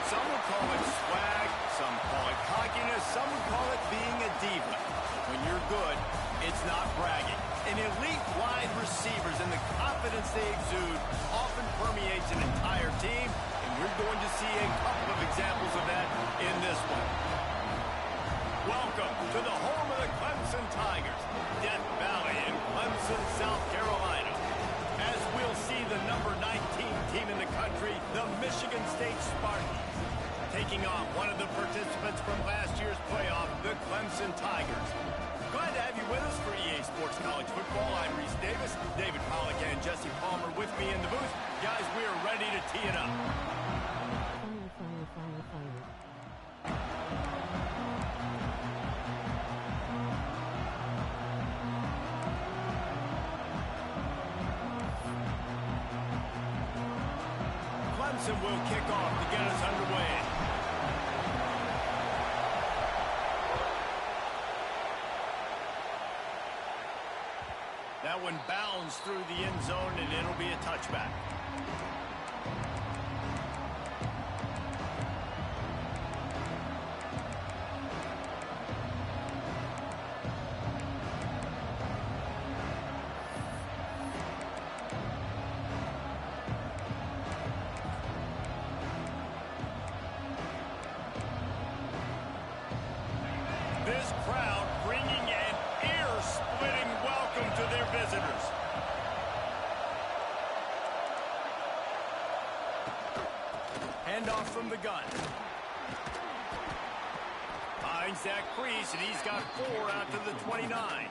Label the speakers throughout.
Speaker 1: Some would call it swag, some call it cockiness, some would call it being a diva. When you're good, it's not bragging. An elite wide receivers and the confidence they exude often permeates an entire team, and we're going to see a couple of examples of that in this one. Welcome to the home of the Clemson Tigers, Death Valley in Clemson, South Carolina. As we'll see the number 19 team in the country, the Michigan State Spartans, taking on one of the participants from last year's playoff, the Clemson Tigers. Glad to have you with us for EA Sports College Football. I'm Reese Davis, David Pollack, and Jesse Palmer with me in the booth. Guys, we are ready to tee it up. Clemson will kick off to get us underway. That one bounds through the end zone, and it'll be a touchback. This crowd bringing an ear-splitting welcome to their visitors. Handoff from the gun. Finds that crease, and he's got 4 out to the 29.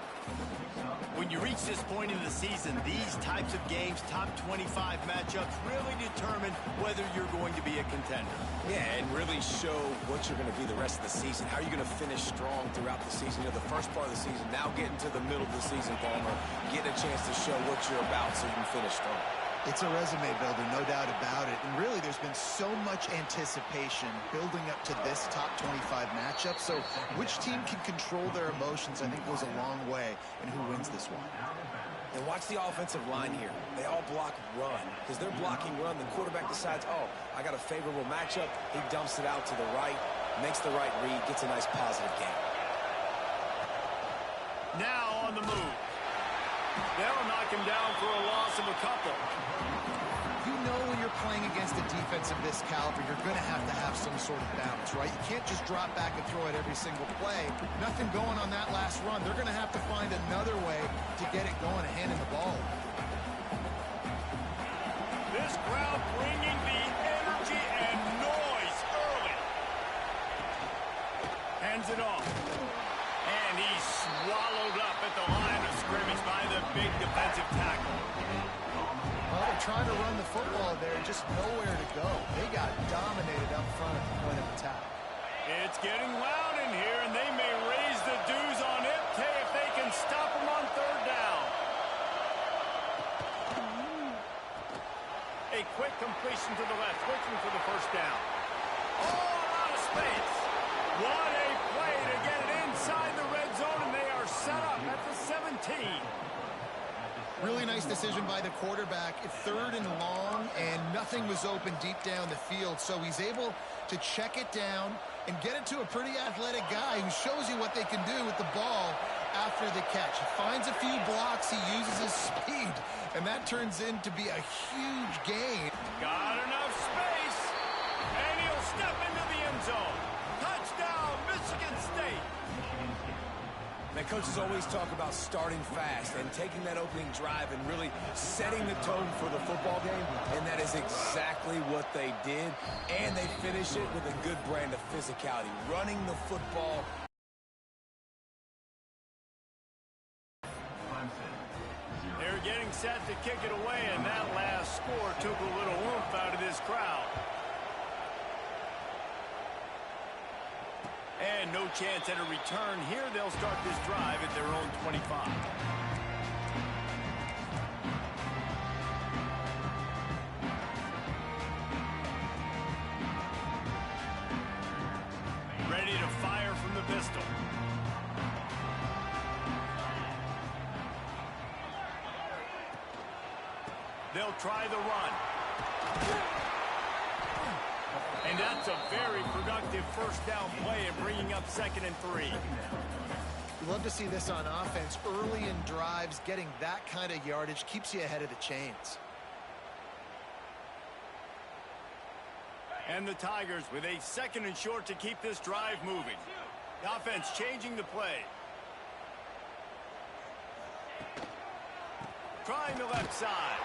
Speaker 1: When you reach this point in the season, these types of games, top 25 matchups, really determine whether you're going to be a contender.
Speaker 2: Yeah, and really show what you're going to be the rest of the season. How are you going to finish strong throughout the season? You know, the first part of the season, now getting to the middle of the season, Palmer, getting a chance to show what you're about so you can finish strong.
Speaker 3: It's a resume builder, no doubt about it. And really, there's been so much anticipation building up to this top 25 matchup. So which team can control their emotions, I think, goes a long way in who wins this one.
Speaker 2: And watch the offensive line here. They all block run. Because they're blocking run, the quarterback decides, oh, I got a favorable matchup. He dumps it out to the right, makes the right read, gets a nice positive gain.
Speaker 1: Now on the move. They'll knock him down for a loss of a couple.
Speaker 3: You know when you're playing against a defense of this caliber, you're going to have some sort of balance, right? You can't just drop back and throw it every single play. Nothing going on that last run. They're going to have to find another way to get it going and handing the ball.
Speaker 1: This crowd bringing the energy and noise early. Hands it off. And he's swallowed up at the line of scrimmage by the big defensive tackle.
Speaker 3: Well, they're trying to run the football there, just nowhere to go. They got dominated up front at the point of attack.
Speaker 1: It's getting loud in here, and they may raise the dues on MK if they can stop him on third down. A quick completion to the left, looking for the first down. Oh, a lot of space. What a play to get it inside the red zone, and they are set up at the 17.
Speaker 3: Really nice decision by the quarterback. It's 3rd and long, and nothing was open deep down the field, so he's able to check it down and get it to a pretty athletic guy who shows you what they can do with the ball after the catch. He finds a few blocks, he uses his speed, and that turns into be a huge gain.
Speaker 1: Got enough space, and he'll step into the end zone. Touchdown, Michigan State.
Speaker 2: Now, coaches always talk about starting fast and taking that opening drive and really setting the tone for the football game, and that is exactly what they did, and they finish it with a good brand of physicality, running the football.
Speaker 1: They're getting set to kick it away, and that last score took a little oomph out of this crowd. And no chance at a return here. They'll start this drive at their own 25. Ready to fire from the pistol. They'll try the run. And that's a very productive first down play and bringing up 2nd and 3.
Speaker 3: You love to see this on offense. Early in drives, getting that kind of yardage keeps you ahead of the chains.
Speaker 1: And the Tigers with a 2nd and short to keep this drive moving. The offense changing the play. Trying the left side.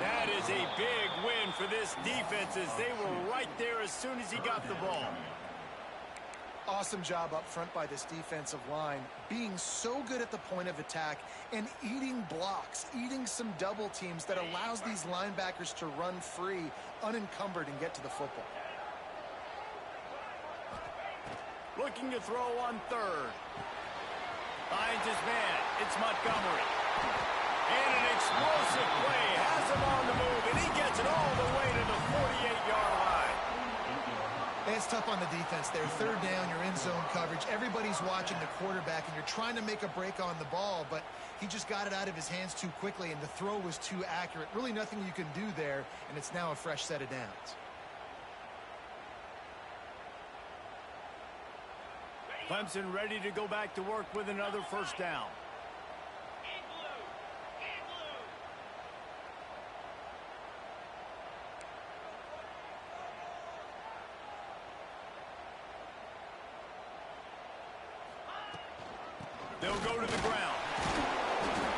Speaker 1: That is a big win for this defense as they were right there as soon as he got the ball.
Speaker 3: Awesome job up front by this defensive line, being so good at the point of attack and eating blocks, eating some double teams that allows these linebackers to run free, unencumbered, and get to the football.
Speaker 1: Looking to throw on 3rd. Finds his man. It's Montgomery. And an explosive play. Has him on the move, and he gets it all the way to the 48-yard line.
Speaker 3: It's tough on the defense there. 3rd down, you're in zone coverage. Everybody's watching the quarterback, and you're trying to make a break on the ball, but he just got it out of his hands too quickly, and the throw was too accurate. Really nothing you can do there, and it's now a fresh set of downs.
Speaker 1: Clemson ready to go back to work with another first down. They'll go to the ground.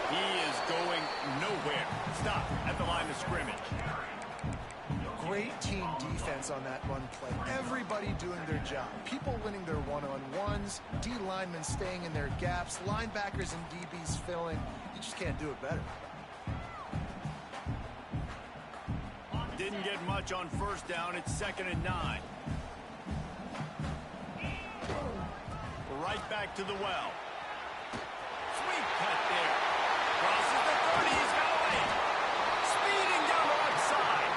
Speaker 1: He is going nowhere. Stop at the line of scrimmage.
Speaker 3: Great team defense on that run play. Everybody doing their job. People winning their one-on-ones, D linemen staying in their gaps, linebackers and DBs filling. You just can't do it better.
Speaker 1: Didn't get much on first down. It's 2nd and 9. Right back to the well. Sweet cut there. Crosses the 30. He's got a lane. Speeding down the left side.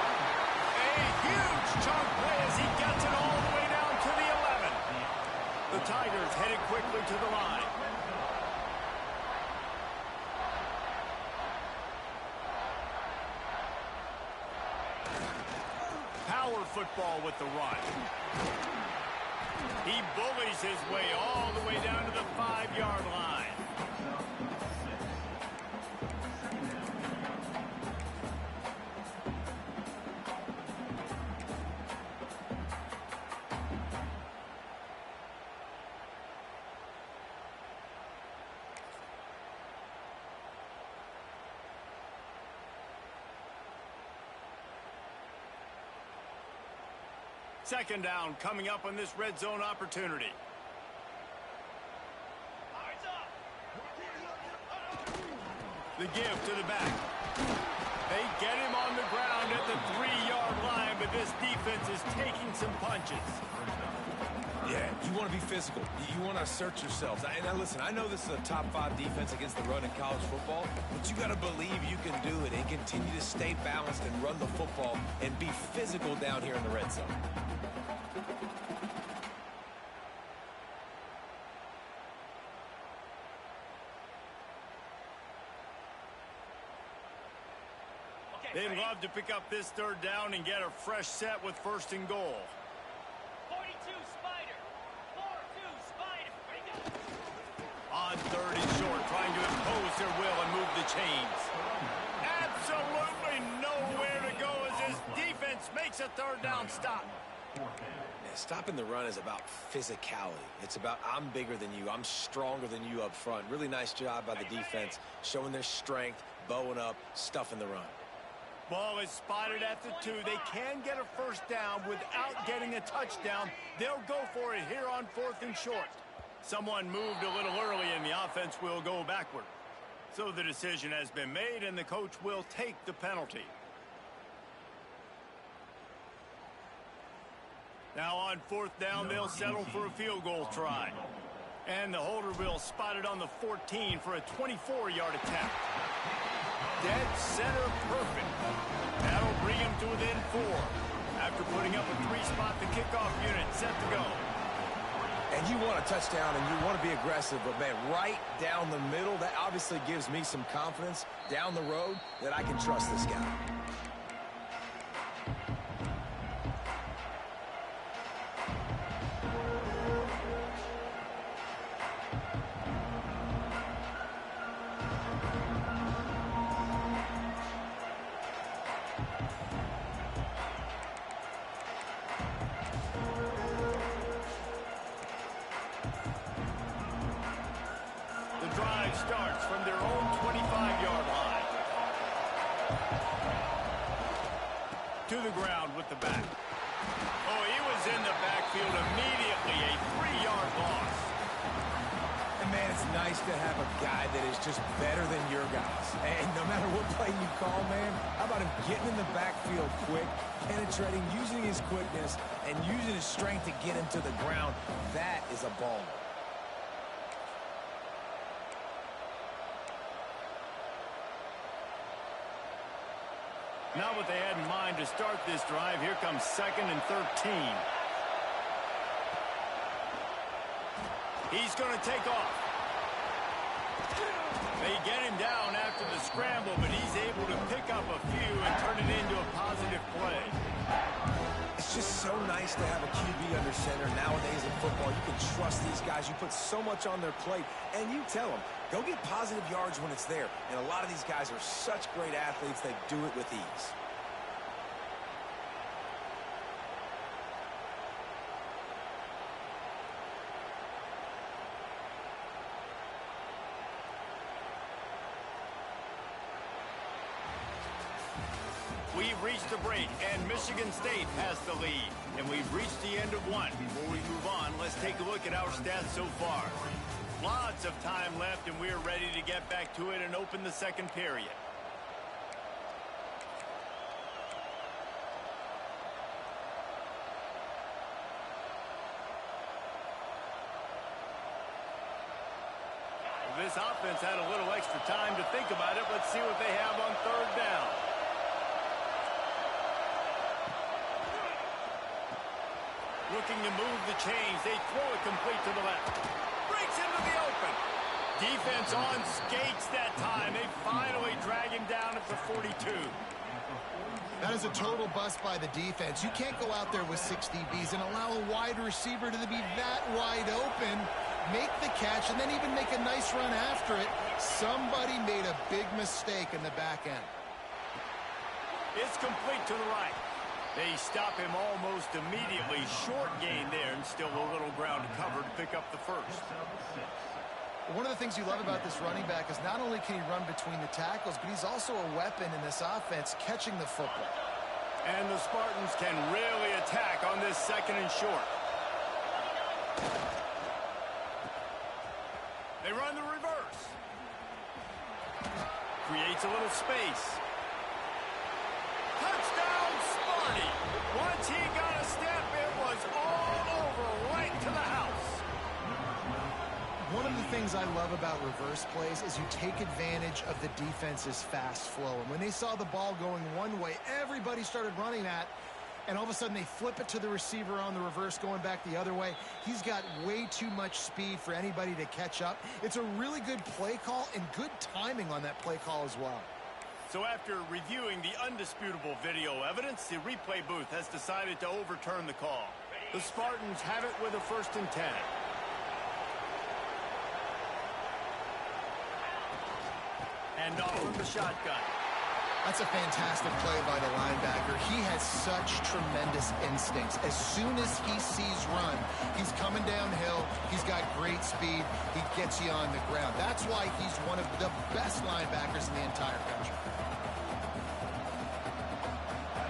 Speaker 1: A huge chunk play as he gets it all the way down to the 11. The Tigers headed quickly to the line. Power football with the run. He bullies his way all the way down to the 5-yard line. Second down coming up on this red zone opportunity. The give to the back. They get him on the ground at the 3-yard line, but this defense is taking some punches.
Speaker 2: Yeah, you want to be physical. You want to assert yourselves. And listen, I know this is a top 5 defense against the run in college football, but you got to believe you can do it and continue to stay balanced and run the football and be physical down here in the red zone.
Speaker 1: They'd love to pick up this 3rd down and get a fresh set with 1st and goal.
Speaker 4: 42 Spider. 4-2 Spider.
Speaker 1: On 3rd and short, trying to impose their will and move the chains. Absolutely nowhere to go as his defense makes a 3rd down stop.
Speaker 2: Yeah, stopping the run is about physicality. It's about I'm bigger than you. I'm stronger than you up front. Really nice job by the defense, showing their strength, bowing up, stuffing the run.
Speaker 1: Ball is spotted at the 2. They can get a first down without getting a touchdown. They'll go for it here on 4th and short. Someone moved a little early and the offense will go backward. So the decision has been made and the coach will take the penalty. Now on 4th down, they'll settle for a field goal try. And the holder will spot it on the 14 for a 24-yard attempt. Dead center perfect. That'll bring him to within 4. After putting up a 3-spot, the kickoff unit set to go.
Speaker 2: And you want a touchdown and you want to be aggressive, but man, right down the middle, that obviously gives me some confidence down the road that I can trust this guy.
Speaker 1: starts from their own 25-yard line. To the ground with the back. Oh, he was in the backfield immediately. A 3-yard loss.
Speaker 2: And, man, it's nice to have a guy that is just better than your guys. And no matter what play you call, man, how about him getting in the backfield quick, penetrating, using his quickness, and using his strength to get him to the ground. That is a baller.
Speaker 1: Not what they had in mind to start this drive. Here comes 2nd and 13. He's going to take off. They get him down after the scramble, but he's able to pick up a few and turn it into a positive play.
Speaker 2: It's just so nice to have a QB under center nowadays in football. You can trust these guys. You put so much on their plate, and you tell them, go get positive yards when it's there. And a lot of these guys are such great athletes, they do it with ease.
Speaker 1: We've reached the break, and Michigan State has the lead. And we've reached the end of one. Before we move on, let's take a look at our stats so far. Lots of time left, and we're ready to get back to it and open the second period. This offense had a little extra time to think about it. Let's see what they have on 3rd down. Looking to move the chains. They throw it complete to the left. Breaks into the open. Defense on skates that time. They finally drag him down at the 42.
Speaker 3: That is a total bust by the defense. You can't go out there with 6 DBs and allow a wide receiver to be that wide open, make the catch, and then even make a nice run after it. Somebody made a big mistake in the back end.
Speaker 1: It's complete to the right. They stop him almost immediately. Short gain there, and still a little ground to cover to pick up the first.
Speaker 3: One of the things you love about this running back is not only can he run between the tackles, but he's also a weapon in this offense catching the football.
Speaker 1: And the Spartans can really attack on this 2nd and short. They run the reverse. Creates a little space. Touchdown, Sparty. Once he got a step, it was all over, right to the house.
Speaker 3: One of the things I love about reverse plays is you take advantage of the defense's fast flow. And when they saw the ball going one way, everybody started running that. And all of a sudden, they flip it to the receiver on the reverse going back the other way. He's got way too much speed for anybody to catch up. It's a really good play call and good timing on that play call as well.
Speaker 1: So after reviewing the undisputable video evidence, the replay booth has decided to overturn the call. The Spartans have it with a 1st and 10. And off from the shotgun.
Speaker 3: That's a fantastic play by the linebacker. He has such tremendous instincts. As soon as he sees run, he's coming downhill. He's got great speed. He gets you on the ground. That's why he's one of the best linebackers in the entire country.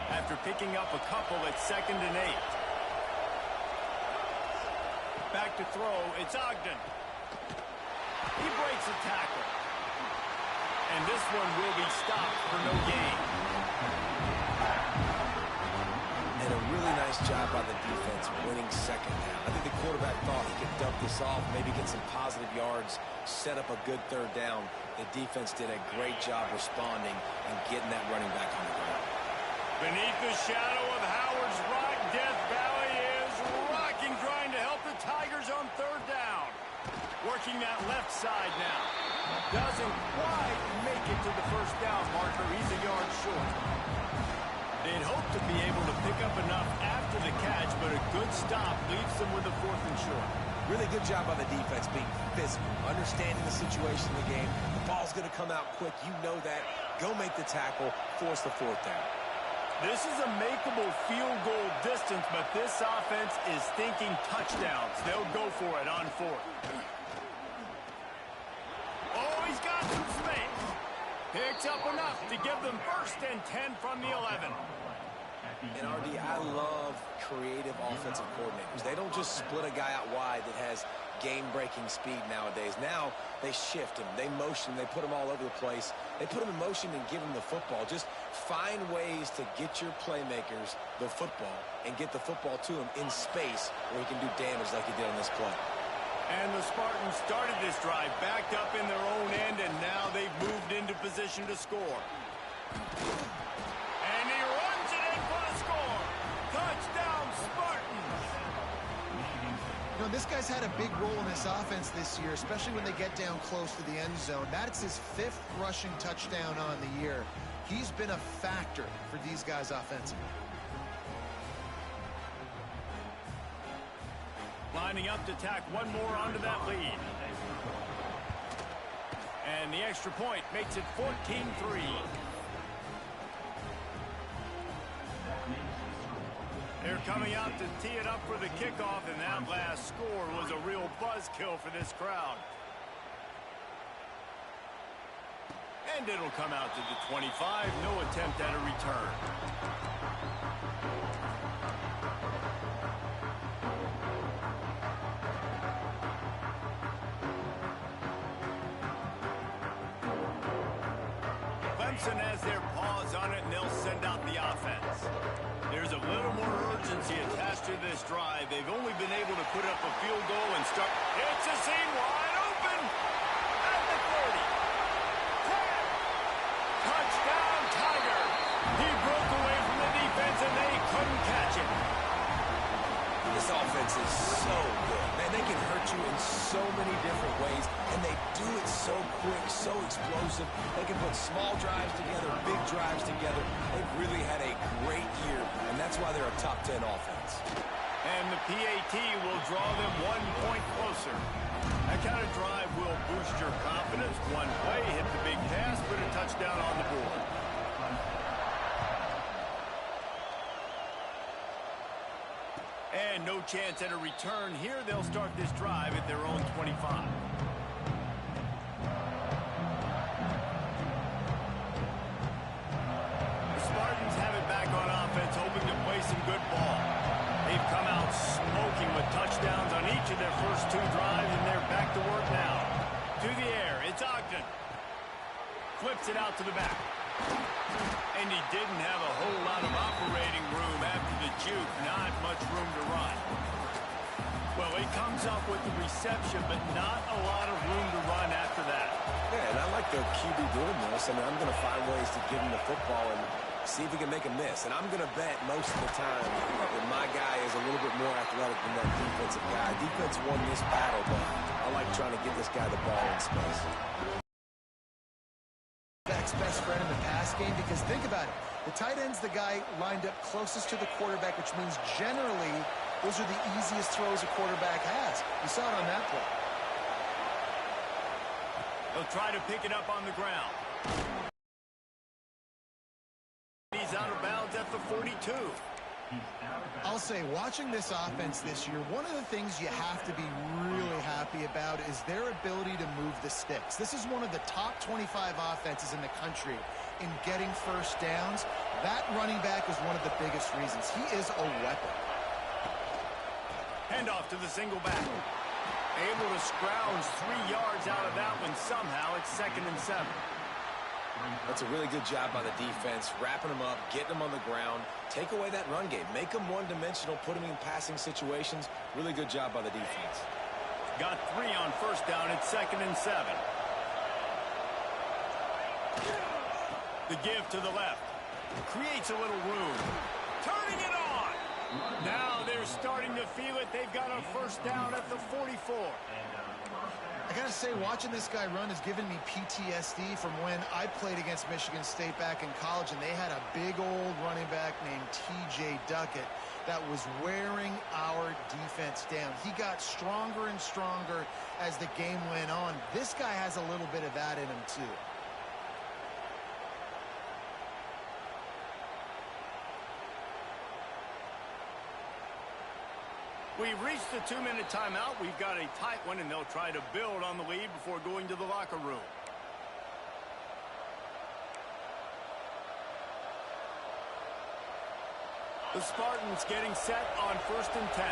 Speaker 1: After picking up a couple at 2nd and 8. Back to throw. It's Ogden. He breaks a tackle. And this one will be stopped for no gain.
Speaker 2: And a really nice job by the defense winning 2nd down. I think the quarterback thought he could dump this off, maybe get some positive yards, set up a good 3rd down. The defense did a great job responding and getting that running back on the ground.
Speaker 1: Beneath the shadow of Howard's Rock, Death Valley is rocking, trying to help the Tigers on 3rd down. Working that left side now. Doesn't quite make it to the 1st down marker. He's a yard short. They'd hope to be able to pick up enough after the catch, but a good stop leaves them with a 4th and short.
Speaker 2: Really good job by the defense being physical, understanding the situation in the game. The ball's going to come out quick. You know that. Go make the tackle, force the 4th down.
Speaker 1: This is a makeable field goal distance, but this offense is thinking touchdowns. They'll go for it on 4th. Oh, He's got some space. Picks up enough to give them 1st and 10 from the 11.
Speaker 2: And RD, I love creative offensive coordinators. They don't just split a guy out wide that has game-breaking speed nowadays. Now they shift him, they motion, they put him all over the place. They put him in motion and give him the football. Just find ways to get your playmakers the football and get the football to him in space where he can do damage like he did on this play.
Speaker 1: And the Spartans started this drive backed up in their own end, and now they've moved into position to score. And he runs it in for the score. Touchdown, Spartans.
Speaker 3: You know, this guy's had a big role in this offense this year, especially when they get down close to the end zone. That's his 5th rushing touchdown on the year. He's been a factor for these guys offensively.
Speaker 1: Lining up to tack one more onto that lead. And the extra point makes it 14-3. They're coming out to tee it up for the kickoff, and that last score was a real buzzkill for this crowd. And it'll come out to the 25. No attempt at a return. Clemson has their paws on it, and they'll send out the offense. There's a little more urgency attached to this drive. They've only been able to put up a field goal and start. It's a seam wide open at the 30. 10. Touchdown, Tiger. He broke away from the defense, and they couldn't catch him.
Speaker 2: This offense is so good. Man, they can hurt you in so many different ways, and they do it so quick, so explosive. They can put small drives together, big drives together. They've really had a great year, and that's why they're a top 10 offense.
Speaker 1: And the PAT will draw them 1 point closer. That kind of drive will boost your confidence. One play, hit the big pass, put a touchdown on the board. And no chance at a return here. They'll start this drive at their own 25. The Spartans have it back on offense, hoping to play some good ball. They've come out smoking with touchdowns on each of their first 2 drives, and they're back to work now. To the air, it's Ogden. Flips it out to the back. And he didn't have a whole lot of operating room after the juke. Not much room to run. Well, he comes up with the reception, but not a lot of room to run after that.
Speaker 2: Yeah, and I like the QB doing this. I mean, I'm going to find ways to give him the football and see if he can make a miss. And I'm going to bet most of the time that my guy is a little bit more athletic than that defensive guy. Defense won this battle, but I like trying to get this guy the ball in space.
Speaker 3: Best friend in the pass game, because think about it. The tight end's the guy lined up closest to the quarterback, which means generally those are the easiest throws a quarterback has. You saw it on that play.
Speaker 1: He'll try to pick it up on the ground. He's out of bounds at the 42.
Speaker 3: I'll say, watching this offense this year, one of the things you have to be really happy about is their ability to move the sticks. This is one of the top 25 offenses in the country in getting first downs. That running back is one of the biggest reasons. He is a weapon.
Speaker 1: Handoff to the single back. Able to scrounge 3 yards out of that one somehow. It's 2nd and 7.
Speaker 2: That's a really good job by the defense, wrapping them up, getting them on the ground. Take away that run game. Make them one-dimensional, put them in passing situations. Really good job by the defense.
Speaker 1: Got 3 on first down. It's 2nd and 7. The give to the left. Creates a little room. Turning it on. Now they're starting to feel it. They've got a first down at the 44.
Speaker 3: I gotta say, watching this guy run has given me PTSD from when I played against Michigan State back in college, and they had a big old running back named T.J. Duckett that was wearing our defense down. He got stronger and stronger as the game went on. This guy has a little bit of that in him too.
Speaker 1: We've reached the 2-minute timeout. We've got a tight one, and they'll try to build on the lead before going to the locker room. The Spartans getting set on 1st and 10.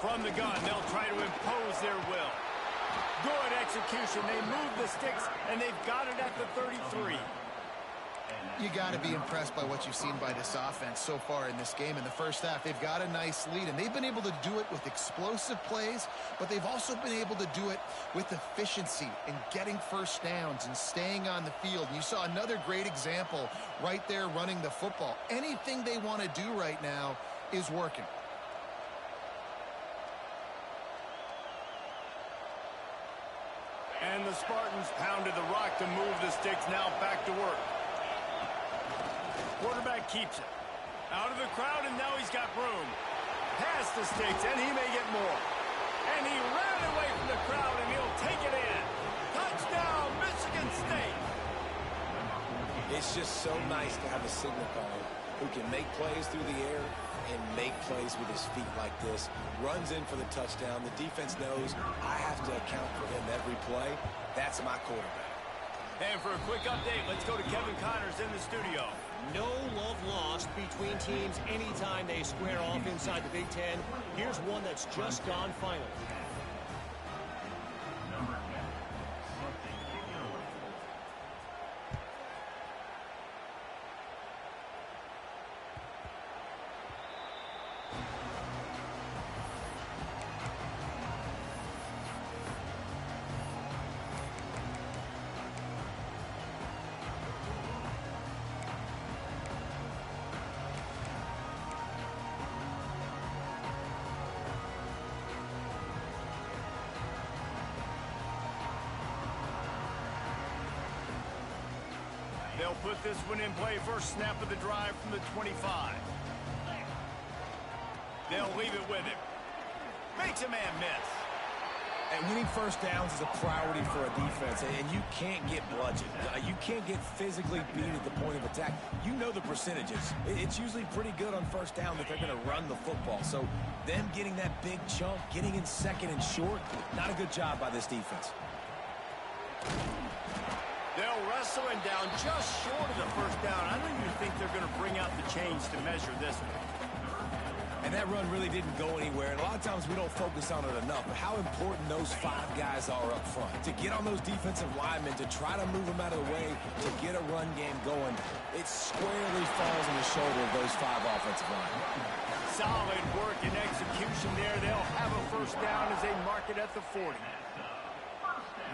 Speaker 1: From the gun, they'll try to impose their will. Good execution. They move the sticks, and they've got it at the 33.
Speaker 3: You got to be impressed by what you've seen by this offense so far in this game. In the first half, they've got a nice lead, and they've been able to do it with explosive plays, but they've also been able to do it with efficiency and getting first downs and staying on the field. And you saw another great example right there running the football. Anything they want to do right now is working.
Speaker 1: And the Spartans pounded the rock to move the sticks. Now back to work. Quarterback keeps it. Out of the crowd, and now he's got room. Past the sticks, and he may get more. And he ran away from the crowd, and he'll take it in. Touchdown, Michigan State.
Speaker 2: It's just so nice to have a signal caller who can make plays through the air and make plays with his feet like this. Runs in for the touchdown. The defense knows I have to account for him every play. That's my quarterback.
Speaker 1: And for a quick update, let's go to Kevin Connors in the studio.
Speaker 5: No love lost between teams anytime they square off inside the Big Ten. Here's one that's just gone final.
Speaker 1: They'll put this one in play. First snap of the drive from the 25. They'll leave it with him. Makes a man miss.
Speaker 2: And winning first downs is a priority for a defense, and you can't get bludgeoned. You can't get physically beat at the point of attack. You know the percentages. It's usually pretty good on first down that they're going to run the football. So them getting that big chunk, getting in second and short, not a good job by this defense.
Speaker 1: They'll wrestle him down just short of the first down. I don't even think they're going to bring out the chains to measure this one.
Speaker 2: And that run really didn't go anywhere. And a lot of times we don't focus on it enough. But how important those 5 guys are up front. To get on those defensive linemen, to try to move them out of the way, to get a run game going, it squarely falls on the shoulder of those 5 offensive linemen.
Speaker 1: Solid work and execution there. They'll have a first down as they mark it at the 40.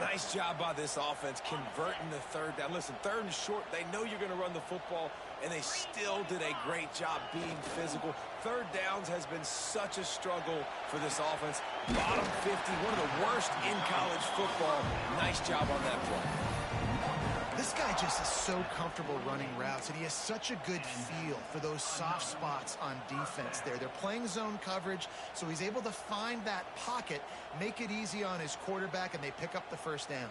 Speaker 2: Nice job by this offense converting the third down. Listen, third and short, they know you're going to run the football, and they still did a great job being physical. Third downs has been such a struggle for this offense. Bottom 50, one of the worst in college football. Nice job on that play.
Speaker 3: This guy just is so comfortable running routes, and he has such a good feel for those soft spots on defense there. They're playing zone coverage, so he's able to find that pocket, make it easy on his quarterback, and they pick up the first down.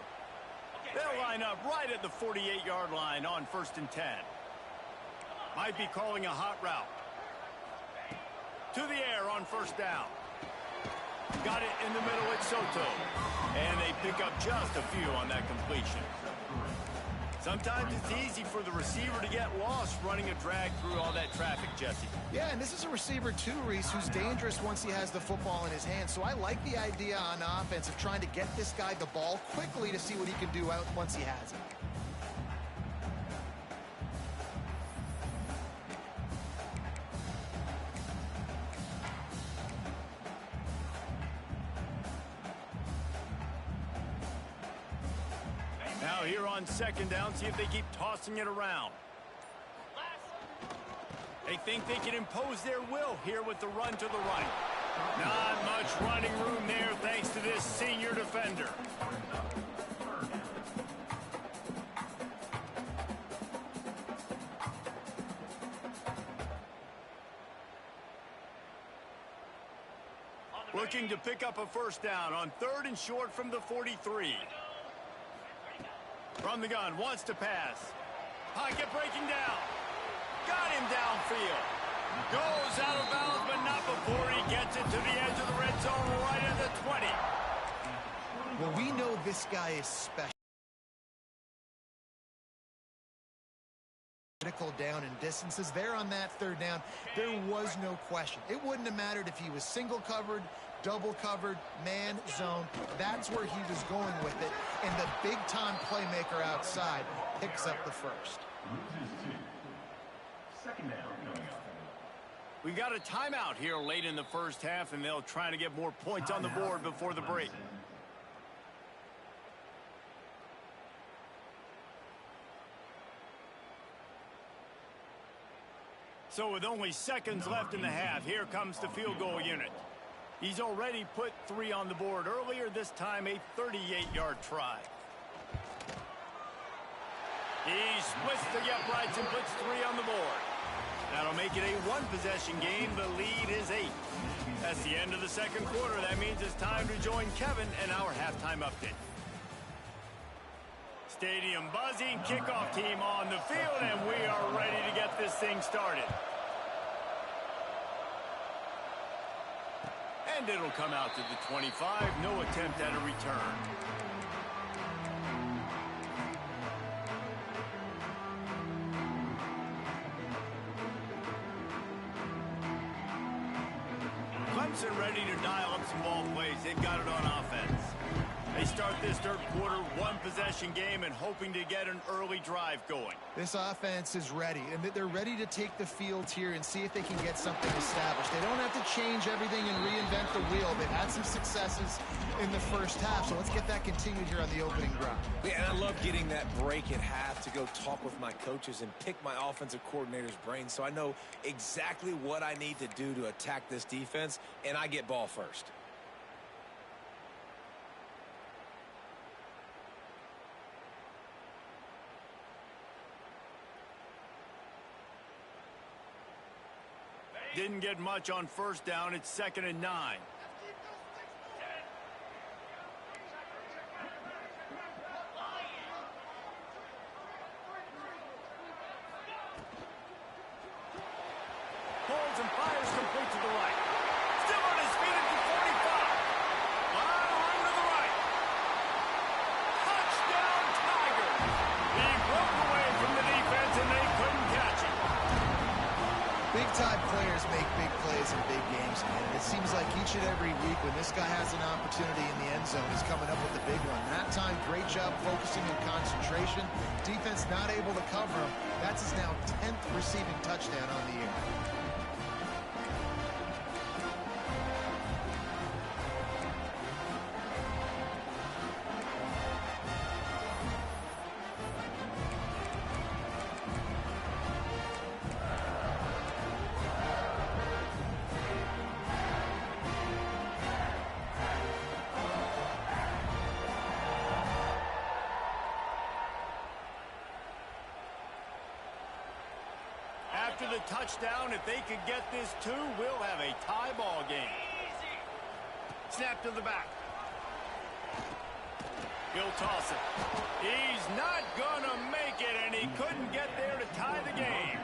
Speaker 1: They'll line up right at the 48-yard line on 1st and 10. Might be calling a hot route. To the air on first down. Got it in the middle at Soto. And they pick up just a few on that completion. Sometimes it's easy for the receiver to get lost running a drag through all that traffic, Jesse.
Speaker 3: Yeah, and this is a receiver too, Reese, who's dangerous once he has the football in his hands. So I like the idea on offense of trying to get this guy the ball quickly to see what he can do out once he has it.
Speaker 1: Now here on second down, see if they keep tossing it around. They think they can impose their will here with the run to the right. Not much running room there thanks to this senior defender. Looking to pick up a first down on 3rd and short from the 43. From the gun, wants to pass. Pocket breaking down. Got him downfield. Goes out of bounds, but not before he gets it to the edge of the red zone right at the 20.
Speaker 3: Well, we know this guy is special. Critical down and distances. There on that third down, there was no question. It wouldn't have mattered if he was single covered, double covered, man, zone. That's where he was going with it. And the big-time playmaker outside picks up the first.
Speaker 6: Second down coming up.
Speaker 1: We got a timeout here late in the first half, and they'll try to get more points on the board before the break. So with only seconds left in the half, here comes the field goal unit. He's already put 3 on the board earlier, this time a 38-yard try. He splits the uprights and puts 3 on the board. That'll make it a 1-possession game. The lead is 8. That's the end of the second quarter. That means it's time to join Kevin and our halftime update. Stadium buzzing, kickoff team on the field, and we are ready to get this thing started. And it'll come out to the 25. No attempt at a return. Clemson ready to dial up some ball plays. They've got it on offense. They start this third quarter, 1-possession game, and hoping to get an early drive going.
Speaker 3: This offense is ready, and they're ready to take the field here and see if they can get something established. They don't have to change everything and reinvent the wheel. They've had some successes in the first half, so let's get that continued here on the opening drive.
Speaker 2: Yeah, and I love getting that break at half to go talk with my coaches and pick my offensive coordinator's brain so I know exactly what I need to do to attack this defense, and I get ball first.
Speaker 1: Didn't get much on first down. It's 2nd and 9. Holds and fires complete to the right. Still on his feet at the 45. Run to the right. Touchdown, Tigers. He broke away from the defense, and they couldn't catch him.
Speaker 3: Big-time players make big plays in big games, man. And it seems like each and every week when this guy has an opportunity in the end zone, he's coming up with a big one. That time, great job focusing and concentration. Defense not able to cover him. That's his now 10th receiving touchdown on the year.
Speaker 1: After the touchdown, if they could get this 2, we'll have a tie ball game. Snap to the back. He'll toss it. He's not gonna make it, and he couldn't get there to tie the game.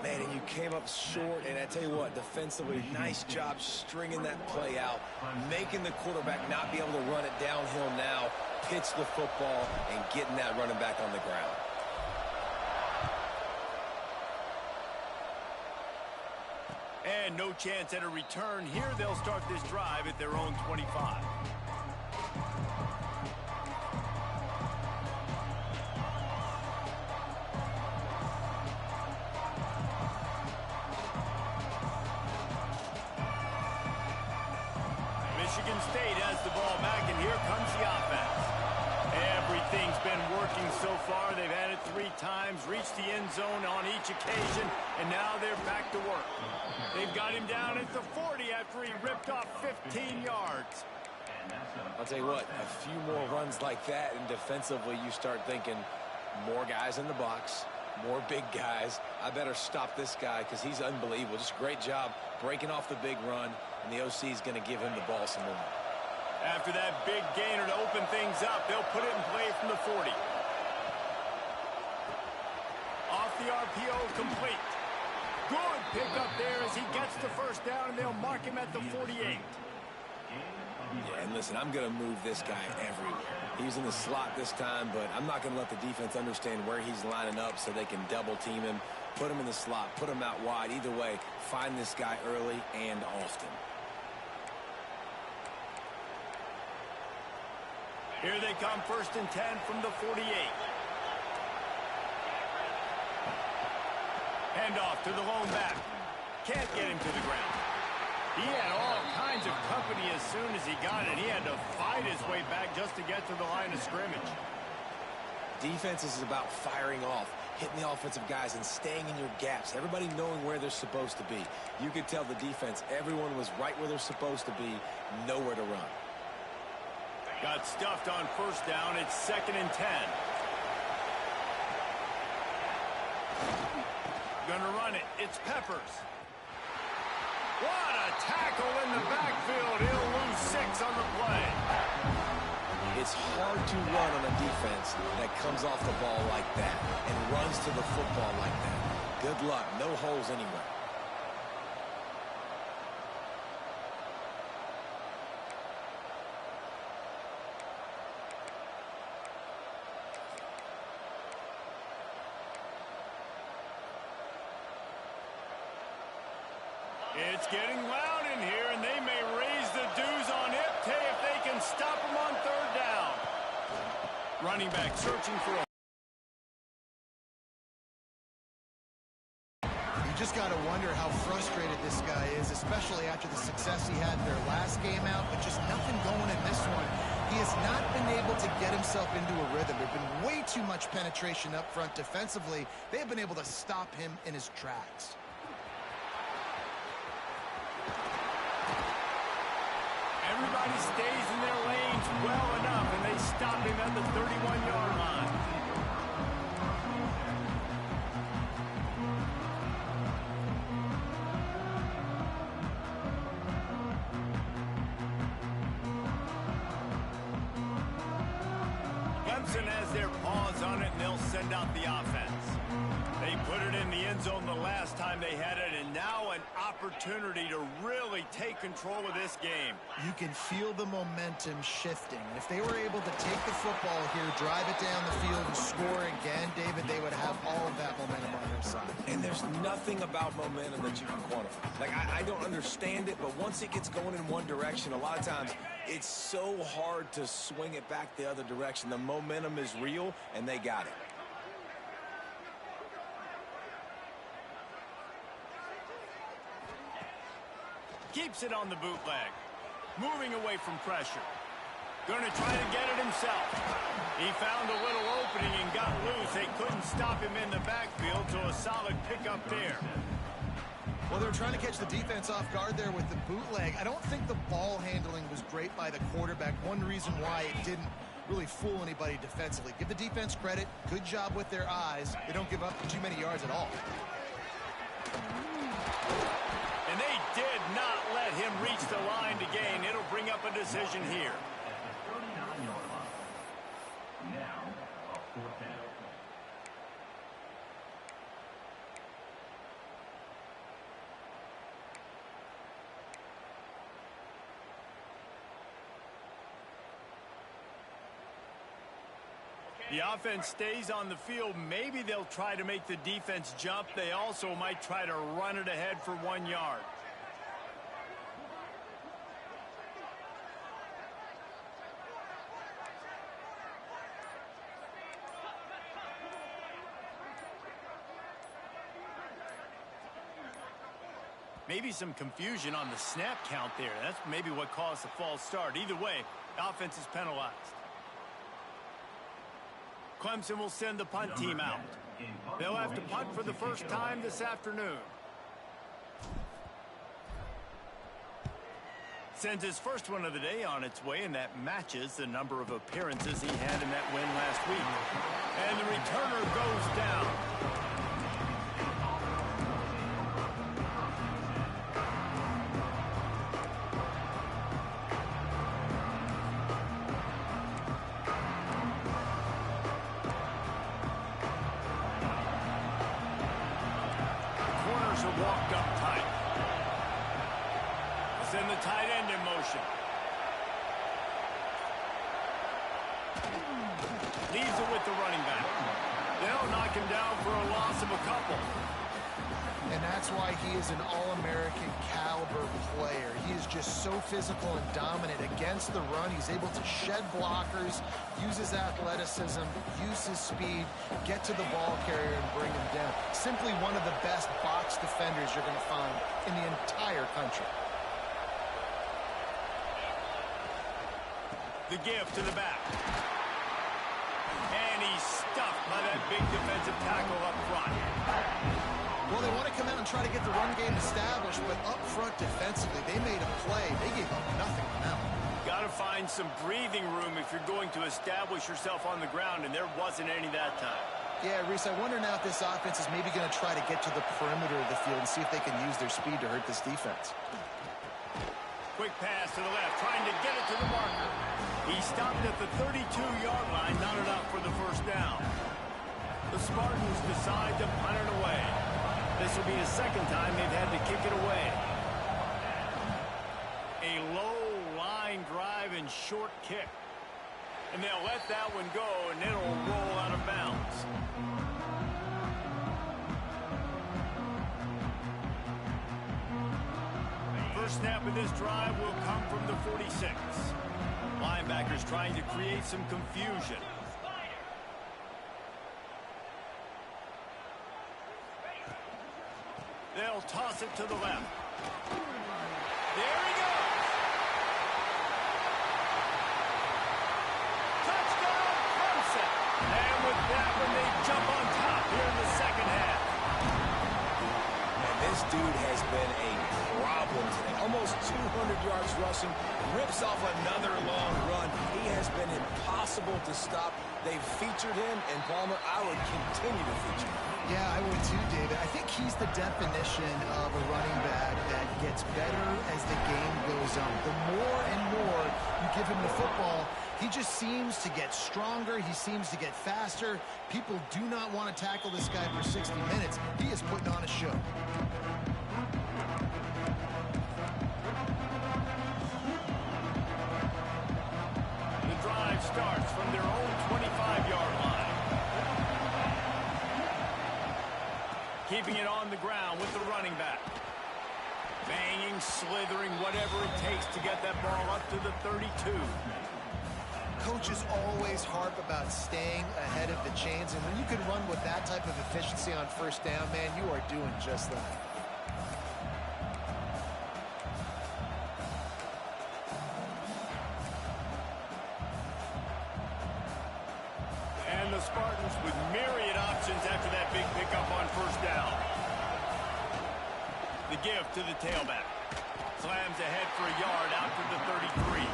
Speaker 2: Man, and you came up short, and I tell you what, defensively, nice job stringing that play out, making the quarterback not be able to run it downhill now, pitch the football, and getting that running back on the ground.
Speaker 1: And no chance at a return here. They'll start this drive at their own 25. Michigan State has the ball back, and here comes the offense. Everything's been working so far. They've had it 3 times, reached the end zone on each occasion, and now they're back to work. They've got him down at the 40 after he ripped off 15 yards.
Speaker 2: I'll tell you what, a few more runs like that, and defensively you start thinking more guys in the box, more big guys. I better stop this guy because he's unbelievable. Just a great job breaking off the big run, and the OC is going to give him the ball some more.
Speaker 1: After that big gainer to open things up, they'll put it in play from the 40. Off the RPO, complete. Good pickup there as he gets the first down, and they'll mark him at the 48.
Speaker 2: Yeah, and listen, I'm going to move this guy everywhere. He's in the slot this time, but I'm not going to let the defense understand where he's lining up so they can double team him, put him in the slot, put him out wide. Either way, find this guy early and often.
Speaker 1: Here they come, 1st and 10 from the 48. Handoff to the lone back. Can't get him to the ground. He had all kinds of company as soon as he got it. He had to fight his way back just to get to the line of scrimmage.
Speaker 2: Defense is about firing off, hitting the offensive guys, and staying in your gaps. Everybody knowing where they're supposed to be. You could tell the defense, everyone was right where they're supposed to be, nowhere to run.
Speaker 1: Got stuffed on 1st down. It's 2nd and 10. Gonna run it. It's Peppers. What a tackle in the backfield. He'll lose 6 on the play.
Speaker 2: It's hard to run on a defense that comes off the ball like that and runs to the football like that. Good luck. No holes anywhere.
Speaker 1: It's getting loud in here, and they may raise the dues on Iptay if they can stop him on 3rd down. Running back searching for a...
Speaker 3: You just got to wonder how frustrated this guy is, especially after the success he had in their last game out, but just nothing going in this one. He has not been able to get himself into a rhythm. There's been way too much penetration up front defensively. They have been able to stop him in his tracks.
Speaker 1: Everybody stays in their lanes well enough, and they stop him at the 31-yard line. Clemson has their paws on it, and they'll send out the offense. They put it in the end zone the last time they had it, and now an opportunity to really take control of this game.
Speaker 3: You can feel the momentum shifting. And if they were able to take the football here, drive it down the field, and score again, David, they would have all of that momentum on their side.
Speaker 2: And there's nothing about momentum that you can quantify. Like, I don't understand it, but once it gets going in one direction, a lot of times it's so hard to swing it back the other direction. The momentum is real, and they got it.
Speaker 1: Keeps it on the bootleg. Moving away from pressure. Going to try to get it himself. He found a little opening and got loose. They couldn't stop him in the backfield, so a solid pickup there.
Speaker 3: Well, they're trying to catch the defense off guard there with the bootleg. I don't think the ball handling was great by the quarterback. One reason why it didn't really fool anybody defensively. Give the defense credit. Good job with their eyes. They don't give up too many yards at all.
Speaker 1: And they did not let him reach the line to gain. It'll bring up a decision here. The offense stays on the field. Maybe they'll try to make the defense jump. They also might try to run it ahead for 1 yard. Maybe some confusion on the snap count there. That's maybe what caused the false start. Either way, the offense is penalized. Clemson will send the punt team out. They'll have to punt for the first time this afternoon. Sends his first one of the day on its way, and that matches the number of appearances he had in that win last week. And the returner goes down. the tight end in motion. Leaves it with the running back. They'll knock him down for a loss of a couple.
Speaker 3: And that's why he is an All-American caliber player. He is just so physical and dominant against the run. He's able to shed blockers, use his athleticism, use his speed, get to the ball carrier and bring him down. Simply one of the best box defenders you're going to find in the entire country.
Speaker 1: The give to the back. And he's stuffed by that big defensive tackle up front.
Speaker 3: Well, they want to come out and try to get the run game established, but up front defensively, they made a play. They gave up nothing on that one.
Speaker 1: Got to find some breathing room if you're going to establish yourself on the ground, and there wasn't any that time.
Speaker 3: Yeah, Reese, I wonder now if this offense is maybe going to try to get to the perimeter of the field and see if they can use their speed to hurt this defense.
Speaker 1: Quick pass to the left, trying to get it to the marker. He stopped at the 32-yard line, not enough for the first down. The Spartans decide to punt it away. This will be the second time they've had to kick it away. A low line drive and short kick. And they'll let that one go, and it'll roll out of bounds. First snap of this drive will come from the 46. Linebackers trying to create some confusion. They'll toss it to the left. There he goes. Touchdown, Clemson. And with that one, they jump on top here in the second half.
Speaker 2: And this dude has been a problem today. Almost 200 yards rushing. Rips off another long run. He has been impossible to stop. They've featured him, and Palmer, I would continue to feature him.
Speaker 3: Yeah, I would too, David. I think he's the definition of a running back that gets better as the game goes on. The more and more you give him the football, he just seems to get stronger. He seems to get faster. People do not want to tackle this guy for 60 minutes. He is putting on a show.
Speaker 1: The drive starts from their own 25-yard line. Keeping it on the ground with the running back. Banging, slithering, whatever it takes to get that ball up to the 32.
Speaker 3: Coaches always harp about staying ahead of the chains, and when you can run with that type of efficiency on first down, man, you are doing just that.
Speaker 1: And the Spartans with myriad options after that big pickup on first down. The give to the tailback. Slams ahead for a yard out to the 33.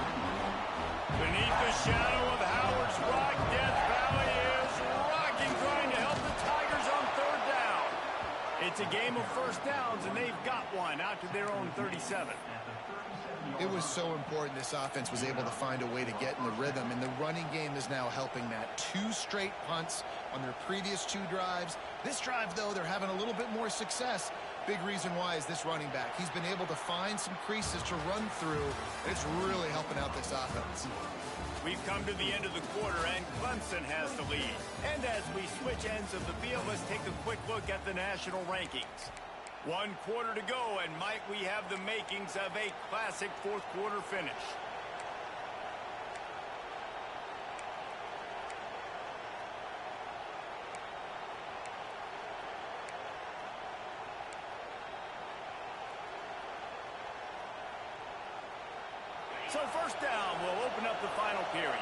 Speaker 1: Beneath the shadow of Howard's Rock, Death Valley is rocking, trying to help the Tigers on third down. It's a game of first downs, and they've got one out to their own 37.
Speaker 3: It was so important this offense was able to find a way to get in the rhythm, and the running game is now helping that. 2 straight punts on their previous 2 drives. This drive, though, they're having a little bit more success. Big reason why is this running back. He's been able to find some creases to run through. It's really helping out this offense.
Speaker 1: We've come to the end of the quarter, and Clemson has the lead. And as we switch ends of the field, let's take a quick look at the national rankings. 1 quarter to go, and might we have the makings of a classic fourth quarter finish. So first down will open up the final period.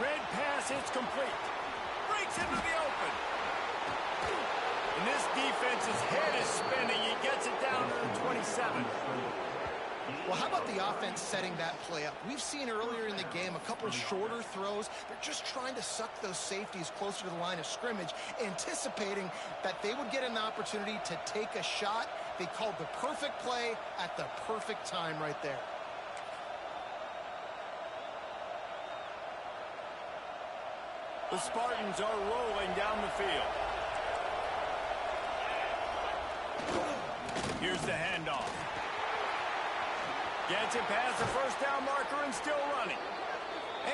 Speaker 1: Red pass, it's complete. Breaks into the open. And this defense's head is spinning. He gets it down to the 27.
Speaker 3: Well, how about the offense setting that play up? We've seen earlier in the game a couple shorter throws. They're just trying to suck those safeties closer to the line of scrimmage, anticipating that they would get an opportunity to take a shot. They called the perfect play at the perfect time right there.
Speaker 1: The Spartans are rolling down the field. Here's the handoff. Gets it past the first down marker and still running.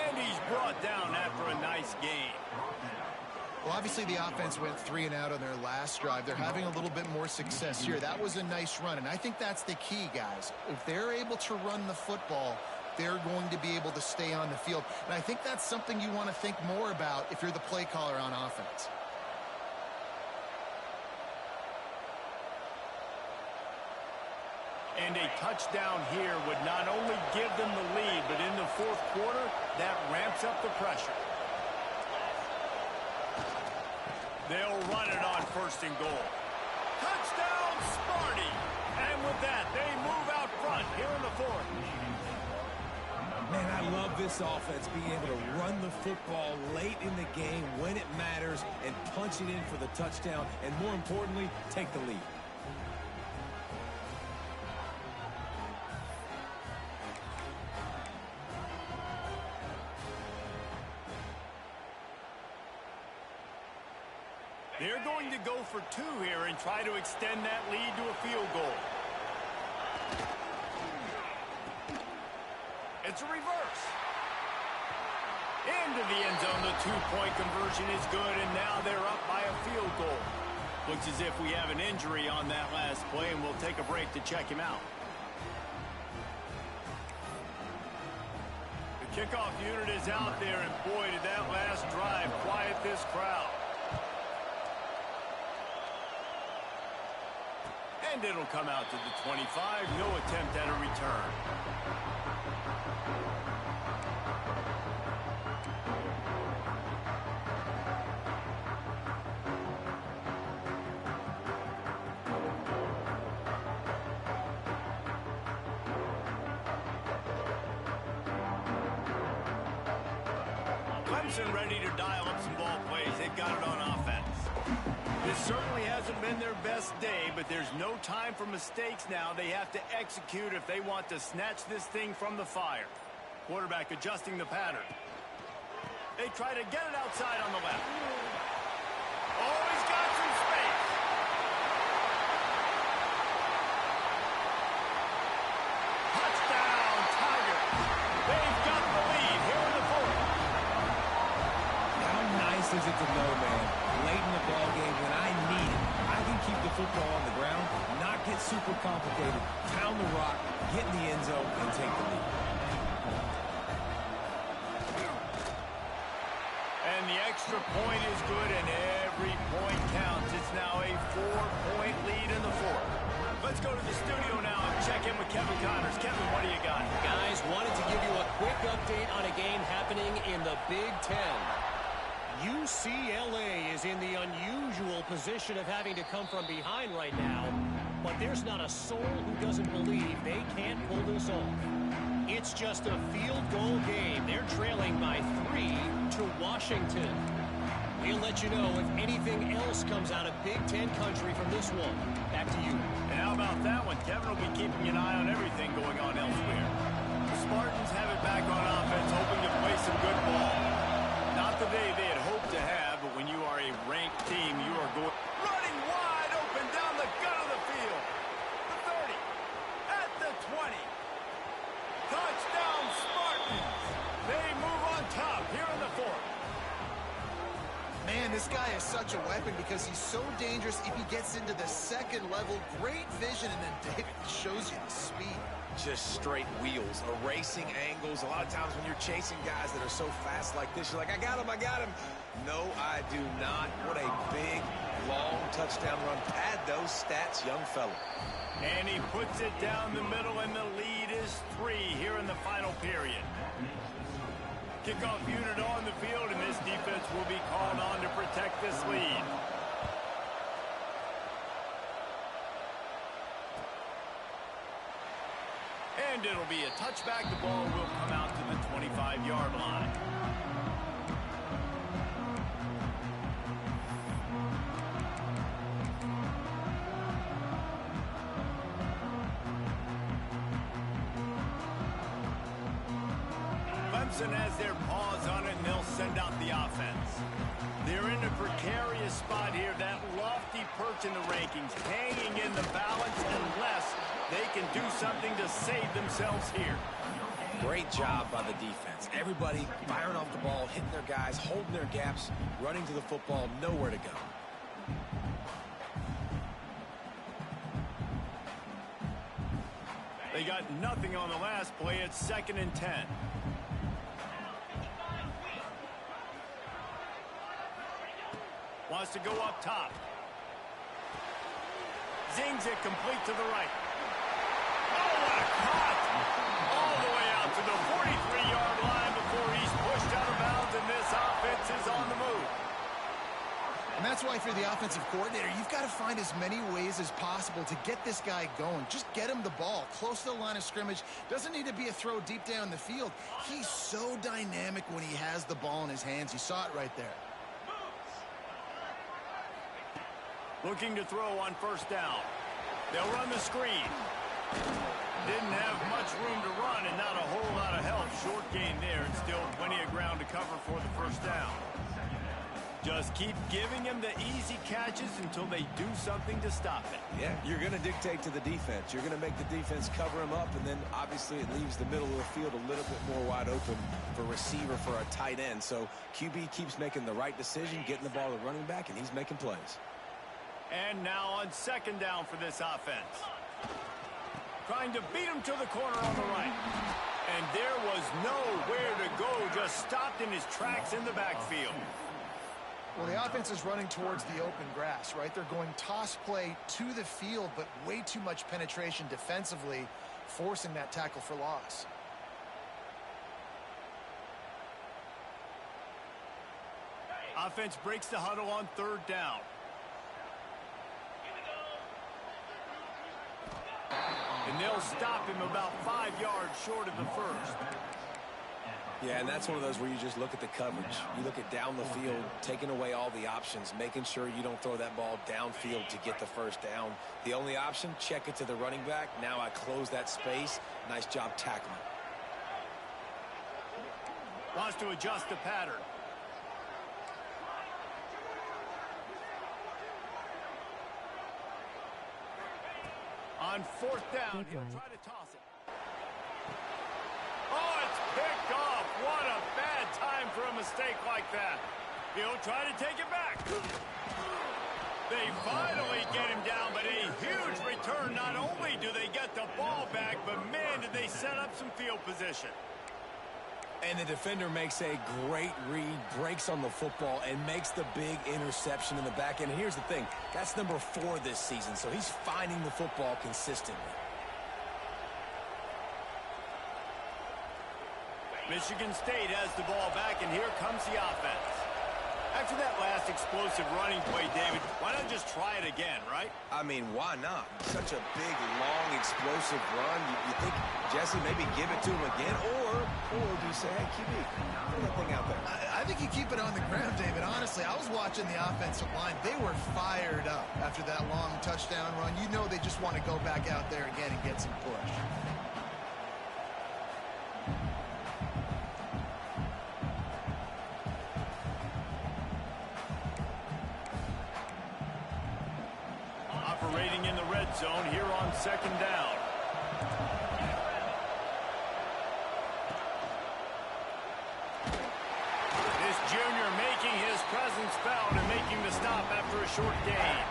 Speaker 1: And he's brought down after a nice gain.
Speaker 3: Well, obviously the offense went 3 and out on their last drive. They're having a little bit more success here. That was a nice run, and I think that's the key, guys. If they're able to run the football, they're going to be able to stay on the field. And I think that's something you want to think more about if you're the play caller on offense.
Speaker 1: And a touchdown here would not only give them the lead, but in the fourth quarter, that ramps up the pressure. They'll run it on first and goal. Touchdown, Sparty! And with that, they move out front here in the fourth.
Speaker 2: Man, I love this offense being able to run the football late in the game when it matters and punch it in for the touchdown, and more importantly, take the lead.
Speaker 1: They're going to go for 2 here and try to extend that lead to a field goal. It's a reverse. Into the end zone. The 2-point conversion is good, and now they're up by a field goal. Looks as if we have an injury on that last play, and we'll take a break to check him out. The kickoff unit is out there, and boy, did that last drive quiet this crowd. And it'll come out to the 25. No attempt at a return. Clemson ready to dial up some ball plays. They've got it on offense. This certainly hasn't been their best day, but there's no time for mistakes now. They have to execute if they want to snatch this thing from the fire. Quarterback adjusting the pattern. They try to get it outside on the left. Oh, he's got some space. Touchdown, Tigers. They've got the lead here in the fourth.
Speaker 2: How nice is it to know, man, late in the ball game when I need it, I can keep the football on the ground, not get super complicated, pound the rock, get in the end zone, and take the lead.
Speaker 1: And the extra point is good, and every point counts. It's now a 4-point lead in the fourth. Let's go to the studio now and check in with Kevin Connors. Kevin, what do you got?
Speaker 5: Guys, wanted to give you a quick update on a game happening in the Big Ten. UCLA is in the unusual position of having to come from behind right now, but there's not a soul who doesn't believe they can't pull this off. It's just a field goal game. They're trailing by 3 to Washington. We'll let you know if anything else comes out of Big Ten country from this one. Back to you.
Speaker 1: And how about that one? Kevin will be keeping an eye on everything going on elsewhere. The Spartans have it back on offense, hoping to play some good ball. Not the day they had hoped to have, but when you are a ranked team, you are going running wide open down the gut of the field. The 30, at the 20. Touchdown, Spartans. They move on top here in the fourth.
Speaker 3: Man, this guy is such a weapon because he's so dangerous if he gets into the second level. Great vision, and then David shows you the speed.
Speaker 2: Just straight wheels, erasing angles. A lot of times when you're chasing guys that are so fast like this, you're like, I got him, I got him. No, I do not. What a big, long touchdown run. Pad those stats, young fella.
Speaker 1: And he puts it down the middle, and the lead is 3 here in the final period. Kickoff unit on the field, and this defense will be called on to protect this lead. And it'll be a touchback. The ball will come out to the 25-yard line. Clemson has their paws on it, and they'll send out the offense. They're in a precarious spot here, that lofty perch in the rankings, hanging in the balance unless they can do something to save themselves here.
Speaker 2: Great job by the defense. Everybody firing off the ball, hitting their guys, holding their gaps, running to the football, nowhere to go.
Speaker 1: They got nothing on the last play. It's 2nd and 10. Wants to go up top. Zings it complete to the right. Oh, what a cut! All the way out to the 43-yard line before he's pushed out of bounds, and this offense is on the move.
Speaker 3: And that's why, if you're the offensive coordinator, you've got to find as many ways as possible to get this guy going. Just get him the ball close to the line of scrimmage. Doesn't need to be a throw deep down the field. He's so dynamic when he has the ball in his hands. You saw it right there.
Speaker 1: Looking to throw on 1st down. They'll run the screen. Didn't have much room to run and not a whole lot of help. Short gain there, and still plenty of ground to cover for the 1st down. Just keep giving them the easy catches until they do something to stop it.
Speaker 2: Yeah, you're going to dictate to the defense. You're going to make the defense cover him up, and then obviously it leaves the middle of the field a little bit more wide open for receiver, for a tight end. So QB keeps making the right decision, getting the ball to running back, and he's making plays.
Speaker 1: And now on 2nd down for this offense. Trying to beat him to the corner on the right. And there was nowhere to go, just stopped in his tracks in the backfield.
Speaker 3: Well, the offense is running towards the open grass, right? They're going toss play to the field, but way too much penetration defensively, forcing that tackle for loss.
Speaker 1: Offense breaks the huddle on 3rd down. And they'll stop him about 5 yards short of the 1st.
Speaker 2: Yeah, and that's one of those where you just look at the coverage. You look at down the field, taking away all the options, making sure you don't throw that ball downfield to get the 1st down. The only option, check it to the running back. Now I close that space. Nice job tackling.
Speaker 1: Wants to adjust the pattern. On 4th down, he'll try to toss it. Oh, it's picked off. What a bad time for a mistake like that. He'll try to take it back. They finally get him down, but a huge return. Not only do they get the ball back, but man, did they set up some field position.
Speaker 2: And the defender makes a great read, breaks on the football, and makes the big interception in the back end. And here's the thing, that's number 4 this season, so he's finding the football consistently.
Speaker 1: Michigan State has the ball back, and here comes the offense. After that last explosive running play, David, why not just try it again, right?
Speaker 2: I mean, why not? Such a big, long, explosive run. You think, Jesse, maybe give it to him again, or do you say, hey, QB, throw that thing out there?
Speaker 3: I think you keep it on the ground, David. Honestly, I was watching the offensive line. They were fired up after that long touchdown run. You know they just want to go back out there again and get some push.
Speaker 1: Operating in the red zone here on 2nd down. This junior making his presence felt and making the stop after a short gain.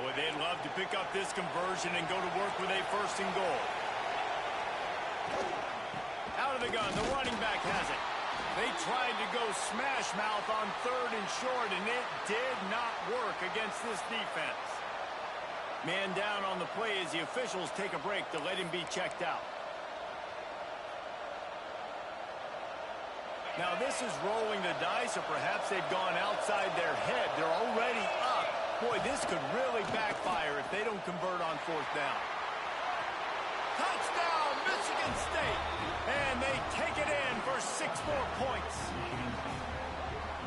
Speaker 1: Boy, they'd love to pick up this conversion and go to work with a 1st and goal. Out of the gun, the running back has it. They tried to go smash mouth on 3rd and short, and it did not work against this defense. Man down on the play as the officials take a break to let him be checked out. Now this is rolling the dice, or perhaps they've gone outside their head. They're already up. Boy, this could really backfire if they don't convert on fourth down. Touchdown, Michigan State! And they take it in for 6 more points.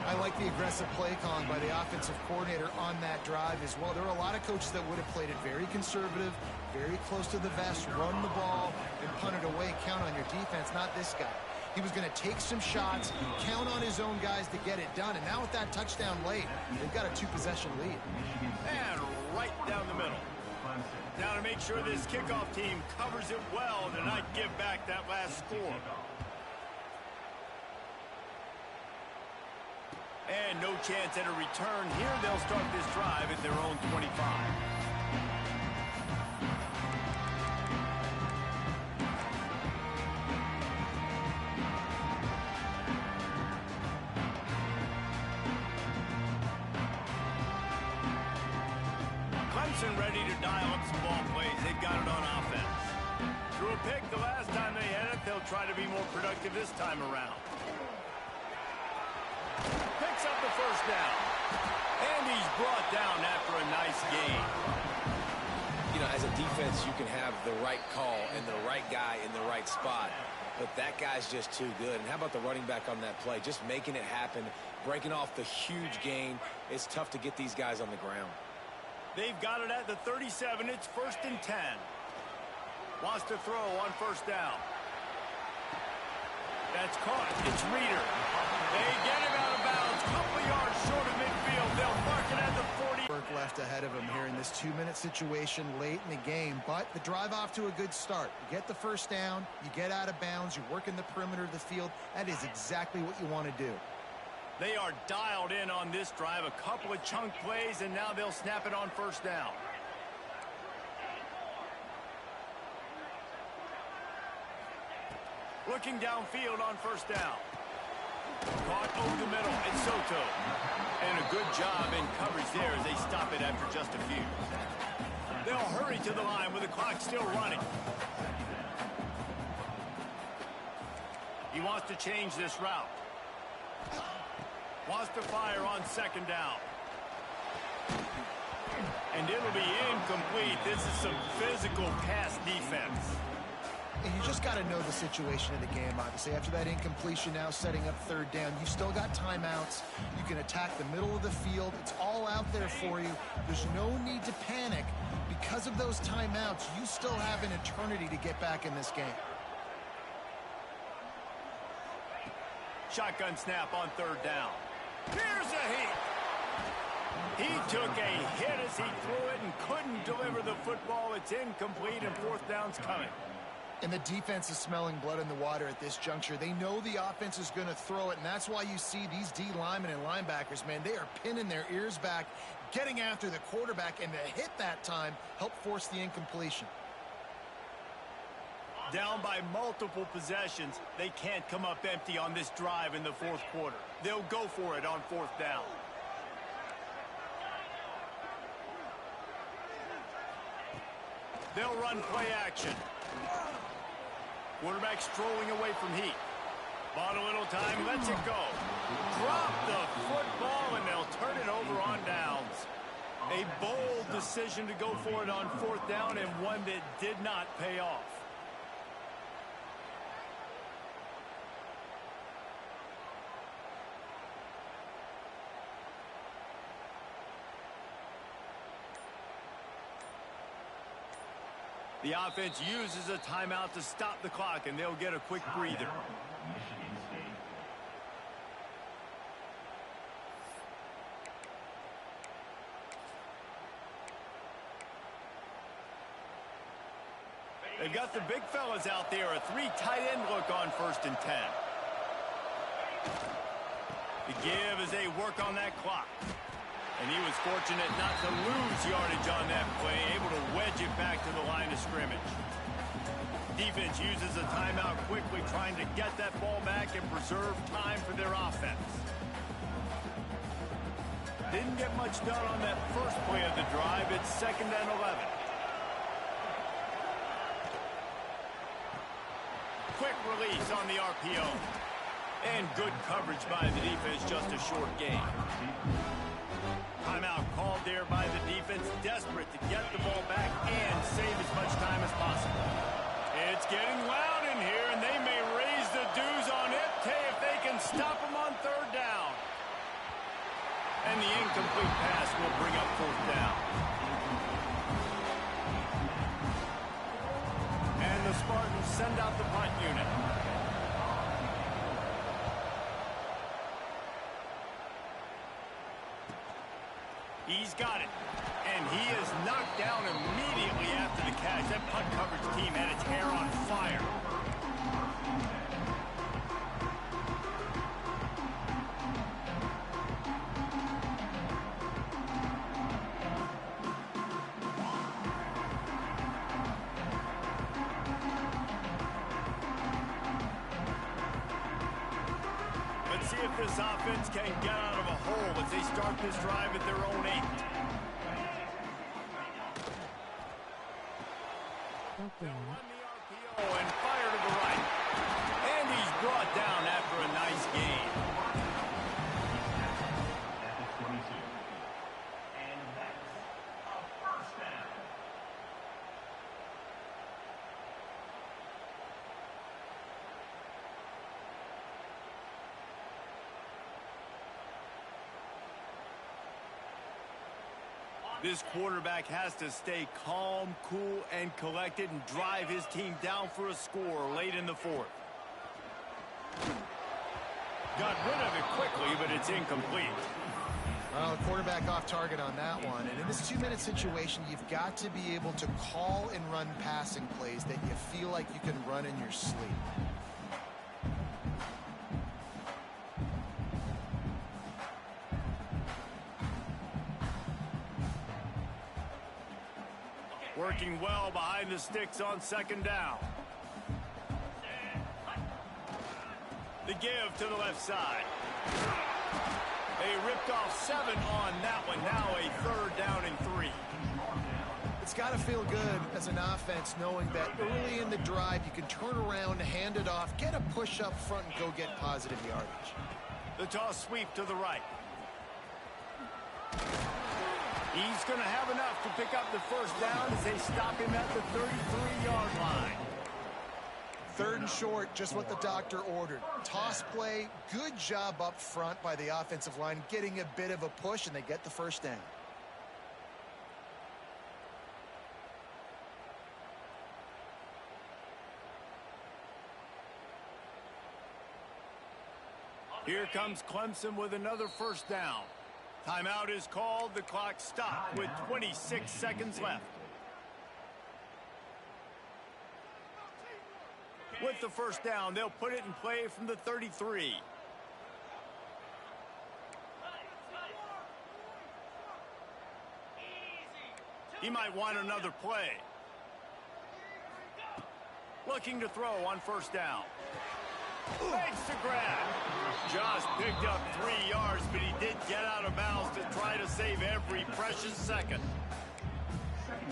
Speaker 3: I like the aggressive play calling by the offensive coordinator on that drive as well. There are a lot of coaches that would have played it very conservative, very close to the vest, run the ball, and punt it away. Count on your defense, not this guy. He was going to take some shots, count on his own guys to get it done. And now with that touchdown late, they've got a 2-possession lead.
Speaker 1: And right down the middle. Now to make sure this kickoff team covers it well to not give back that last score. And no chance at a return here. They'll start this drive at their own 25. Clemson ready to dial up some ball plays. They've got it on offense. Threw a pick the last time they had it. They'll try to be more productive this time around. Picks up the first down. And he's brought down after a nice gain.
Speaker 2: You know, as a defense, you can have the right call and the right guy in the right spot. But that guy's just too good. And how about the running back on that play? Just making it happen, breaking off the huge gain. It's tough to get these guys on the ground.
Speaker 1: They've got it at the 37. It's 1st and 10. Wants to throw on first down. That's caught. It's Reeder. They get him out of bounds. Couple yards short of midfield. They'll mark it at the 40.
Speaker 3: Work left ahead of him here in this 2-minute situation late in the game. But the drive off to a good start. You get the first down. You get out of bounds. You're working the perimeter of the field. That is exactly what you want to do.
Speaker 1: They are dialed in on this drive. A couple of chunk plays, and now they'll snap it on first down. Looking downfield on first down. Caught over the middle. It's Soto. And a good job in coverage there as they stop it after just a few. They'll hurry to the line with the clock still running. He wants to change this route. Wants to fire on second down. And it'll be incomplete. This is some physical pass defense.
Speaker 3: And you just got to know the situation of the game, obviously. After that incompletion now setting up third down, you've still got timeouts. You can attack the middle of the field. It's all out there for you. There's no need to panic. Because of those timeouts, you still have an eternity to get back in this game.
Speaker 1: Shotgun snap on third down. Here's a hit. He took a hit as he threw it and couldn't deliver the football. It's incomplete and fourth down's coming.
Speaker 3: And the defense is smelling blood in the water at this juncture. They know the offense is going to throw it, and that's why you see these D linemen and linebackers, man, they are pinning their ears back, getting after the quarterback, and the hit that time helped force the incompletion.
Speaker 1: Down by multiple possessions, they can't come up empty on this drive in the fourth quarter. They'll go for it on fourth down. They'll run play action. Quarterback strolling away from heat. Bought a little time, lets it go. Drop the football, and they'll turn it over on downs. A bold decision to go for it on fourth down, and one that did not pay off. The offense uses a timeout to stop the clock, and they'll get a quick breather. They've got the big fellas out there. A 3 tight end look on 1st and 10. The give as they work on that clock. And he was fortunate not to lose yardage on that play, able to wedge it back to the line of scrimmage. Defense uses a timeout quickly, trying to get that ball back and preserve time for their offense. Didn't get much done on that first play of the drive. It's 2nd and 11. Quick release on the RPO. And good coverage by the defense, just a short gain. Timeout called there by the defense, desperate to get the ball back and save as much time as possible. It's getting loud in here, and they may raise the dues on it if they can stop them on third down. And the incomplete pass will bring up fourth down. And the Spartans send out the punt unit. He's got it. And he is knocked down immediately after the catch. That punt coverage team had its hair on fire. Let's see if this offense can get out of a hole as they start this drive at their own 8. They'll run the RPO and fire to the right. And he's brought down after a nice gain.
Speaker 4: And that's a first down.
Speaker 1: This quarterback has to stay calm, cool, and collected and drive his team down for a score late in the fourth. Got rid of it quickly, but it's incomplete.
Speaker 3: Well, the quarterback off target on that one. And in this 2-minute situation, you've got to be able to call and run passing plays that you feel like you can run in your sleep.
Speaker 1: Working well behind the sticks on second down. The give to the left side. They ripped off 7 on that one. Now a third down and 3.
Speaker 3: It's got to feel good as an offense knowing that early in the drive you can turn around, hand it off, get a push up front, and go get positive yardage.
Speaker 1: The toss sweep to the right. He's going to have enough to pick up the first down as they stop him at the 33-yard line.
Speaker 3: 3rd and short, just what the doctor ordered. Toss play, good job up front by the offensive line, getting a bit of a push, and they get the first down.
Speaker 1: Here comes Clemson with another first down. Timeout is called. The clock stopped with 26 seconds left. With the first down, they'll put it in play from the 33. He might want another play. Looking to throw on first down. Makes the grab. Just picked up 3 yards, but he did get out of bounds to try to save every precious second.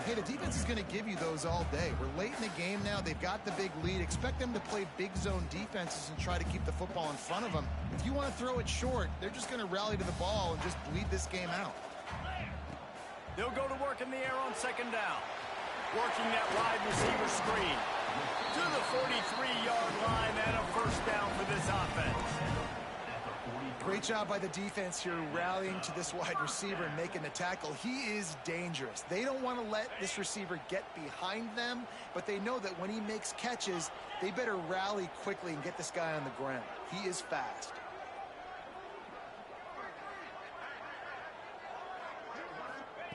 Speaker 3: Hey, the defense is going to give you those all day. We're late in the game now. They've got the big lead. Expect them to play big zone defenses and try to keep the football in front of them. If you want to throw it short, they're just going to rally to the ball and just bleed this game out.
Speaker 1: They'll go to work in the air on second down. Working that wide receiver screen. To the 43-yard line and a first down for this offense.
Speaker 3: Great job by the defense here rallying to this wide receiver and making the tackle. He is dangerous. They don't want to let this receiver get behind them, but they know that when he makes catches, they better rally quickly and get this guy on the ground. He is fast.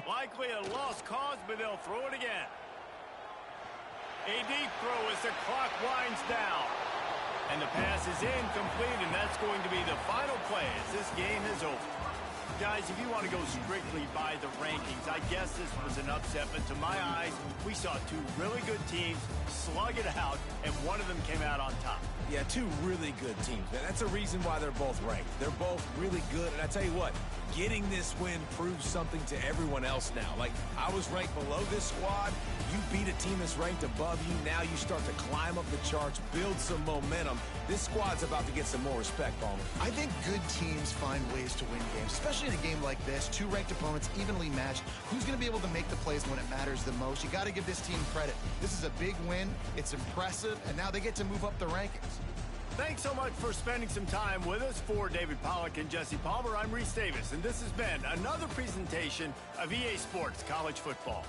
Speaker 1: Likely a lost cause, but they'll throw it again. A deep throw as the clock winds down. And the pass is incomplete, and that's going to be the final play as this game is over. Guys, if you want to go strictly by the rankings, I guess this was an upset, but to my eyes, we saw two really good teams slug it out, and one of them came out on top.
Speaker 2: Yeah, two really good teams, man. That's a reason why they're both ranked. They're both really good, and I tell you what, getting this win proves something to everyone else now. Like, I was ranked below this squad. You beat a team that's ranked above you. Now you start to climb up the charts, build some momentum. This squad's about to get some more respect, Palmer.
Speaker 3: I think good teams find ways to win games, especially in a game like this. Two ranked opponents, evenly matched. Who's going to be able to make the plays when it matters the most? You got to give this team credit. This is a big win. It's impressive, and now they get to move up the rankings.
Speaker 1: Thanks so much for spending some time with us. For David Pollack and Jesse Palmer, I'm Reese Davis, and this has been another presentation of EA Sports College Football.